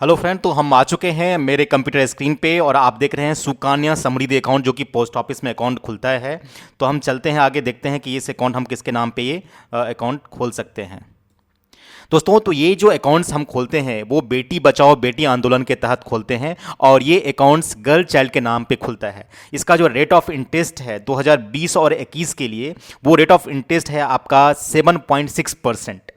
Hello friend, तो हम आ चुके हैं मेरे कंप्यूटर स्क्रीन पे और आप देख रहे हैं सुकन्या समृद्धि अकाउंट जो कि पोस्ट ऑफिस में अकाउंट खुलता है। तो हम चलते हैं आगे, देखते हैं कि इस अकाउंट हम किसके नाम पे ये अकाउंट खोल सकते हैं। दोस्तों, तो ये जो अकाउंट्स हम खोलते हैं वो बेटी बचाओ बेटी आंदोलन के तहत खोलते हैं और ये अकाउंट्स गर्ल चाइल्ड के नाम पे खुलता है। इसका जो रेट ऑफ इंटरेस्ट है 2020 और 21 के लिए, वो रेट ऑफ इंटरेस्ट है आपका 7.6%।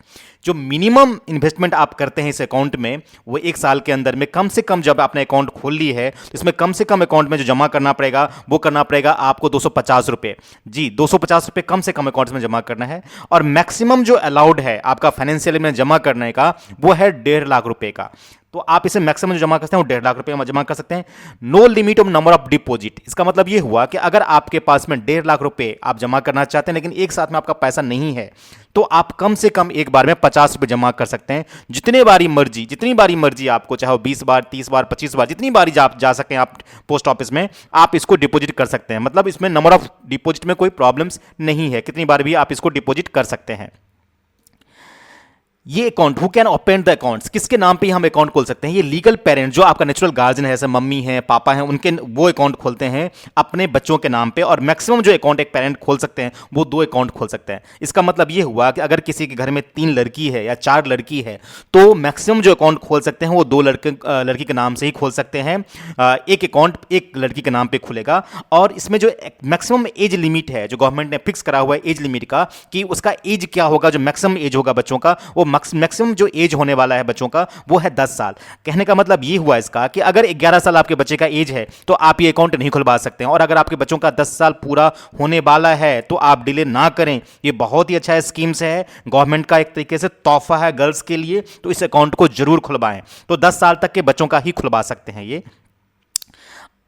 जो मिनिमम इन्वेस्टमेंट आप करते हैं इस अकाउंट में, वो एक साल के अंदर में कम से कम, जब आपने अकाउंट खोल ली है तो इसमें कम से कम अकाउंट में जो जमा करना पड़ेगा वो करना पड़ेगा आपको 250 रुपये। जी, 250 रुपये कम से कम अकाउंट में जमा करना है। और मैक्सिमम जो अलाउड है आपका फाइनेंशियल में जमा करने का, वो है 1.5 लाख रुपए का। तो आप इसे मैक्सिमम जो जमा करते हैं वो 1.5 लाख रुपए जमा कर सकते हैं। No limit of number of deposit, इसका मतलब ये हुआ कि अगर आपके पास में 1.5 लाख रुपए आप जमा करना चाहते हैं लेकिन एक साथ में आपका पैसा नहीं है, तो आप कम से कम एक बार में 50 रुपए जमा कर सकते हैं। जितनी बारी मर्जी आपको, चाहे 20 बार, 30 बार, 25 बार, जितनी बारी आप जा सकें आप पोस्ट ऑफिस में, आप इसको डिपॉजिट कर सकते हैं। मतलब इसमें नंबर ऑफ डिपॉजिट में कोई प्रॉब्लम्स नहीं है, कितनी बार भी आप इसको डिपॉजिट कर सकते हैं। ये account, who can open the accounts, किसके नाम पे हम अकाउंट खोल सकते हैं? ये लीगल पेरेंट, जो आपका नेचुरल गार्जियन है, जैसे मम्मी है, पापा हैं, उनके वो अकाउंट खोलते हैं अपने बच्चों के नाम पे। और मैक्सिमम जो अकाउंट एक पेरेंट खोल सकते हैं वो 2 अकाउंट खोल सकते हैं। इसका मतलब ये हुआ कि अगर किसी के घर में 3 लड़की है या 4 लड़की है, तो मैक्सिमम जो अकाउंट खोल सकते हैं वो 2 लड़की के नाम से ही खोल सकते हैं। एक अकाउंट एक लड़की के नाम पे खुलेगा। और इसमें जो मैक्सिमम एज लिमिट है, जो गवर्नमेंट ने फिक्स करा हुआ है एज लिमिट का, कि उसका एज क्या होगा, जो मैक्सिमम एज होगा बच्चों का, वो मैक्सिमम जो एज होने वाला है बच्चों का वो है 10 साल। कहने का मतलब ये हुआ इसका कि अगर 11 साल आपके बच्चे का एज है तो आप ये अकाउंट नहीं खुलवा सकते हैं। और अगर आपके बच्चों का 10 साल पूरा होने वाला है तो आप डिले ना करें। ये बहुत ही अच्छा स्कीम्स है, गवर्नमेंट का एक तरीके से तोहफा है गर्ल्स के लिए। तो इस अकाउंट को जरूर खुलवाएं। तो 10 साल तक के बच्चों का ही खुलवा सकते हैं ये।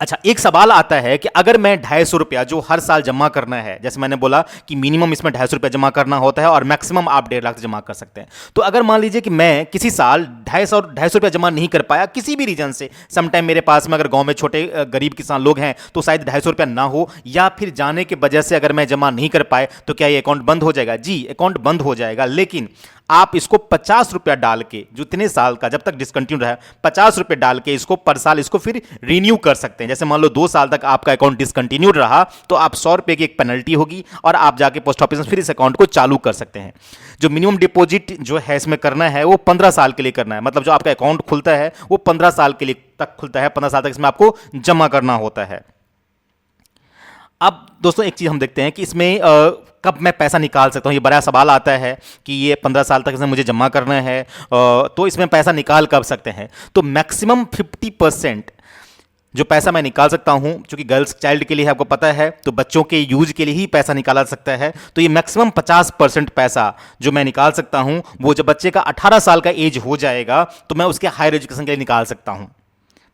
अच्छा, एक सवाल आता है कि अगर मैं 250 रुपया जो हर साल जमा करना है, जैसे मैंने बोला कि मिनिमम इसमें 250 रुपया जमा करना होता है और मैक्सिमम आप 1.5 लाख जमा कर सकते हैं। तो अगर मान लीजिए कि मैं किसी साल 250 रुपया जमा नहीं कर पाया किसी भी रीजन से, समटाइम मेरे पास में अगर गांव में छोटे गरीब किसान लोग हैं तो शायद 250 रुपया ना हो, या फिर जाने की वजह से अगर मैं जमा नहीं कर पाए, तो क्या ये अकाउंट बंद हो जाएगा? जी, अकाउंट बंद हो जाएगा। लेकिन आप इसको 50 रुपया डाल के, जो इतने साल का जब तक डिसकंटिन्यू रहा, 50 रुपये डाल के इसको पर साल इसको फिर रिन्यू कर सकते हैं। जैसे मान लो 2 साल तक आपका अकाउंट डिसकंटिन्यूड रहा तो आप 100 रुपये की एक पेनल्टी होगी और आप जाके पोस्ट ऑफिस में फिर इस अकाउंट को चालू कर सकते हैं। जो मिनिमम डिपॉजिट जो है इसमें करना है वो 15 साल के लिए करना है। मतलब जो आपका अकाउंट खुलता है वो 15 साल के लिए तक खुलता है, 15 साल तक इसमें आपको जमा करना होता है। अब दोस्तों, एक चीज हम देखते हैं कि इसमें कब मैं पैसा निकाल सकता हूँ। ये बड़ा सवाल आता है कि ये 15 साल तक इसमें मुझे जमा करना है, तो इसमें पैसा निकाल कब सकते हैं? तो मैक्सिमम 50% जो पैसा मैं निकाल सकता हूं, क्योंकि गर्ल्स चाइल्ड के लिए आपको पता है, तो बच्चों के यूज के लिए ही पैसा निकाला सकता है। तो ये मैक्सिमम 50% पैसा जो मैं निकाल सकता हूं, वो जब बच्चे का 18 साल का एज हो जाएगा तो मैं उसके हायर एजुकेशन के लिए निकाल सकता हूं।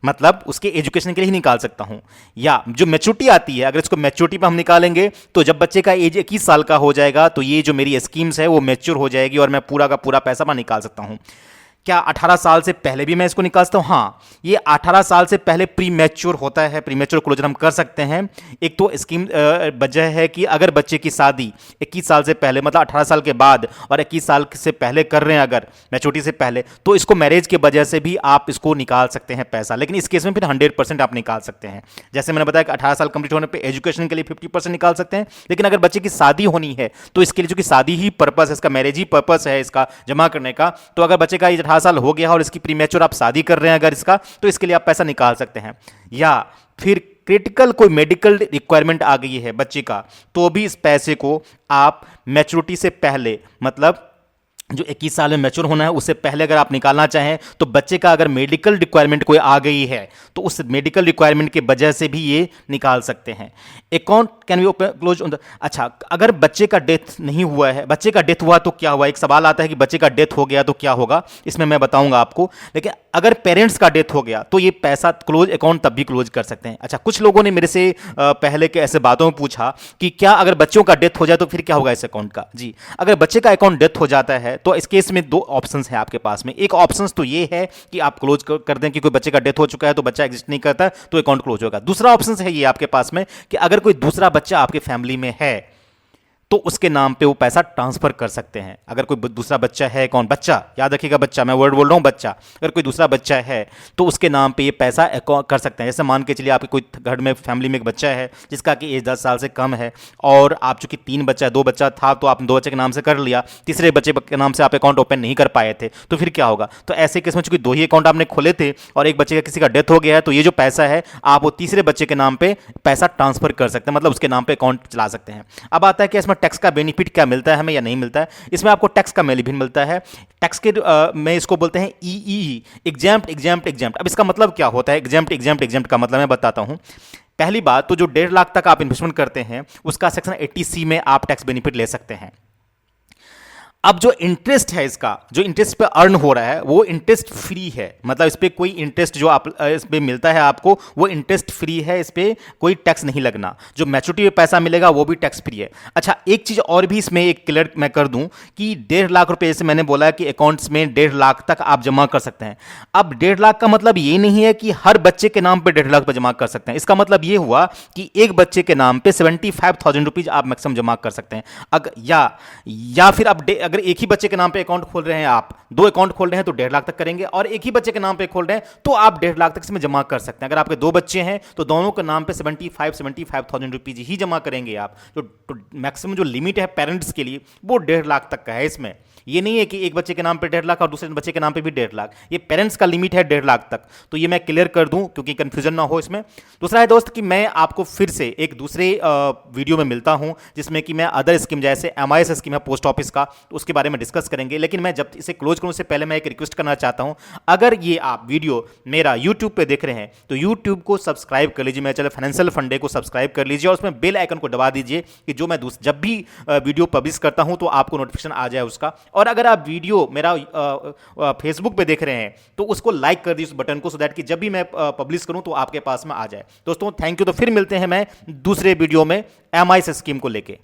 मतलब उसके एजुकेशन के लिए ही निकाल सकता हूं। या जो मैच्योरिटी आती है, अगर इसको मैच्योरिटी पर हम निकालेंगे तो जब बच्चे का एज 21 साल का हो जाएगा तो ये जो मेरी स्कीम्स है वो मैच्योर हो जाएगी और मैं पूरा का पूरा पैसा मैं निकाल सकता हूं। क्या 18 साल से पहले भी मैं इसको निकाल सकता हूं? हाँ, ये 18 साल से पहले प्री मैच्योर होता है, प्री मैच्योर क्लोजर हम कर सकते हैं। एक तो स्कीम वजह है कि अगर बच्चे की शादी 21 साल से पहले, मतलब 18 साल के बाद और 21 साल से पहले कर रहे हैं अगर मैच्योरिटी से पहले, तो इसको मैरिज के वजह से भी आप इसको निकाल सकते हैं पैसा। लेकिन इस केस में फिर 100% आप निकाल सकते हैं। जैसे मैंने बताया कि 18 साल कंप्लीट होने पर एजुकेशन के लिए 50% निकाल सकते हैं। लेकिन अगर बच्चे की शादी होनी है तो इसके लिए, चूंकि शादी ही पर्पस है इसका, मैरिज ही पर्पस है इसका जमा करने का, तो अगर बच्चे का 18 साल हो गया और इसकी प्रीमेच्योर आप शादी कर रहे हैं अगर इसका, तो इसके लिए आप पैसा निकाल सकते हैं। या फिर क्रिटिकल कोई मेडिकल रिक्वायरमेंट आ गई है बच्चे का, तो भी इस पैसे को आप मैच्योरिटी से पहले, मतलब जो 21 साल में मैच्योर होना है उससे पहले अगर आप निकालना चाहें, तो बच्चे का अगर मेडिकल रिक्वायरमेंट कोई आ गई है तो उस मेडिकल रिक्वायरमेंट की वजह से भी ये निकाल सकते हैं। Account can be open close on the, अच्छा, अगर बच्चे का डेथ नहीं हुआ है, बच्चे का डेथ हुआ तो क्या हुआ? एक सवाल आता है कि बच्चे का डेथ हो गया तो क्या होगा, इसमें मैं बताऊंगा आपको। लेकिन अगर पेरेंट्स का डेथ हो गया तो ये पैसा क्लोज अकाउंट तब भी क्लोज कर सकते हैं। अच्छा, कुछ लोगों ने मेरे से पहले के ऐसे बातों में पूछा कि क्या अगर बच्चों का डेथ हो जाए तो फिर क्या होगा इस अकाउंट का? जी, अगर बच्चे का अकाउंट डेथ हो जाता है तो इस केस में 2 ऑप्शंस हैं आपके पास में। एक ऑप्शंस तो ये है कि आप क्लोज कर दें कि कोई बच्चे का डेथ हो चुका है तो बच्चा एग्जिस्ट नहीं करता तो अकाउंट क्लोज होगा। दूसरा ऑप्शन है ये आपके पास में कि अगर कोई दूसरा बच्चा आपके फैमिली में है तो उसके नाम पे वो पैसा ट्रांसफर कर सकते हैं। अगर कोई दूसरा बच्चा है, कौन बच्चा, याद रखिएगा बच्चा, मैं वर्ड बोल रहा हूँ बच्चा, अगर कोई दूसरा बच्चा है तो उसके नाम पे ये पैसा कर सकते हैं। जैसे मान के चलिए आपके कोई घर में फैमिली में एक बच्चा है जिसका कि एज 10 साल से कम है, और आप चूंकि 3 बच्चा 2 बच्चा था तो आपने 2 बच्चे के नाम से कर लिया, तीसरे बच्चे के नाम से आप अकाउंट ओपन नहीं कर पाए थे, तो फिर क्या होगा? तो ऐसे केस में चूंकि 2 ही अकाउंट आपने खोले थे और एक बच्चे का किसी का डेथ हो गया है, तो ये जो पैसा है आप वो तीसरे बच्चे के नाम पे पैसा ट्रांसफर कर सकते हैं, मतलब उसके नाम पे अकाउंट चला सकते हैं। अब आता है कि इसमें टैक्स का बेनिफिट क्या मिलता है हमें या नहीं मिलता है। इसमें आपको टैक्स का बेनिफिट मिलता है, टैक्स के में इसको बोलते हैं ई एग्जाम्प्ट एग्जाम्प्ट एग्जाम्प्ट। अब इसका मतलब क्या होता है एग्जाम्प्ट एग्जाम्प्ट एग्जाम्प्ट का मतलब मैं बताता हूं। पहली बात तो जो 1.5 लाख तक आप इन्वेस्टमेंट करते हैं उसका सेक्शन 80C में आप टैक्स बेनिफिट ले सकते हैं। अब जो इंटरेस्ट है, इसका जो इंटरेस्ट पे अर्न हो रहा है वो इंटरेस्ट फ्री है, मतलब इस पे कोई इंटरेस्ट जो आप इस पे मिलता है आपको वो इंटरेस्ट फ्री है, इस पे कोई टैक्स नहीं लगना। जो मैच्योरिटी में पैसा मिलेगा वो भी टैक्स फ्री है। अच्छा, एक चीज और भी इसमें एक क्लियर मैं कर दूं कि 1.5 लाख रुपए, जैसे मैंने बोला कि अकाउंट्स में 1.5 लाख तक आप जमा कर सकते हैं। अब 1.5 लाख का मतलब ये नहीं है कि हर बच्चे के नाम पे 1.5 लाख रुपए जमा कर सकते हैं। इसका मतलब ये हुआ कि एक बच्चे के नाम पे 75,000 रुपीज आप मैक्सिमम जमा कर सकते हैं। या फिर अब अगर एक ही बच्चे के नाम पे अकाउंट खोल रहे हैं, आप 2 अकाउंट खोल रहे हैं तो 1.5 लाख तक करेंगे, और एक ही बच्चे के नाम पे खोल रहे हैं तो आप 1.5 लाख तक इसमें जमा कर सकते हैं। अगर आपके 2 बच्चे हैं तो दोनों के नाम पे 75,000 रुपीज ही जमा करेंगे आप। तो मैक्सिमम जो लिमिट है पेरेंट्स के लिए वो 1.5 लाख तक का है। इसमें ये नहीं है कि एक बच्चे के नाम पे 1.5 लाख और दूसरे बच्चे के नाम पे भी 1.5 लाख, ये पेरेंट्स का लिमिट है 1.5 लाख तक। तो ये मैं क्लियर कर दूं क्योंकि कंफ्यूजन ना हो इसमें। दूसरा है दोस्त कि मैं आपको फिर से एक दूसरे वीडियो में मिलता हूं जिसमें कि मैं अदर स्कीम जैसे MIS स्कीम है पोस्ट ऑफिस का, तो उसके बारे में डिस्कस करेंगे। लेकिन मैं जब इसे क्लोज करूं उससे पहले मैं एक रिक्वेस्ट करना चाहता हूं, अगर ये आप वीडियो मेरा यूट्यूब पे देख रहे हैं तो यूट्यूब को सब्सक्राइब कर लीजिए, मेरे चैनल फाइनेंशियल फंडे को सब्सक्राइब कर लीजिए और उसमें बेल आइकन को दबा दीजिए कि जो मैं जब भी वीडियो पब्लिश करता हूं तो आपको नोटिफिकेशन आ जाए उसका। और अगर आप वीडियो मेरा फेसबुक पे देख रहे हैं तो उसको लाइक कर दीजिए उस बटन को, सो दैट कि जब भी मैं पब्लिश करूं तो आपके पास में आ जाए। दोस्तों थैंक यू, तो फिर मिलते हैं मैं दूसरे वीडियो में MIS स्कीम को लेके।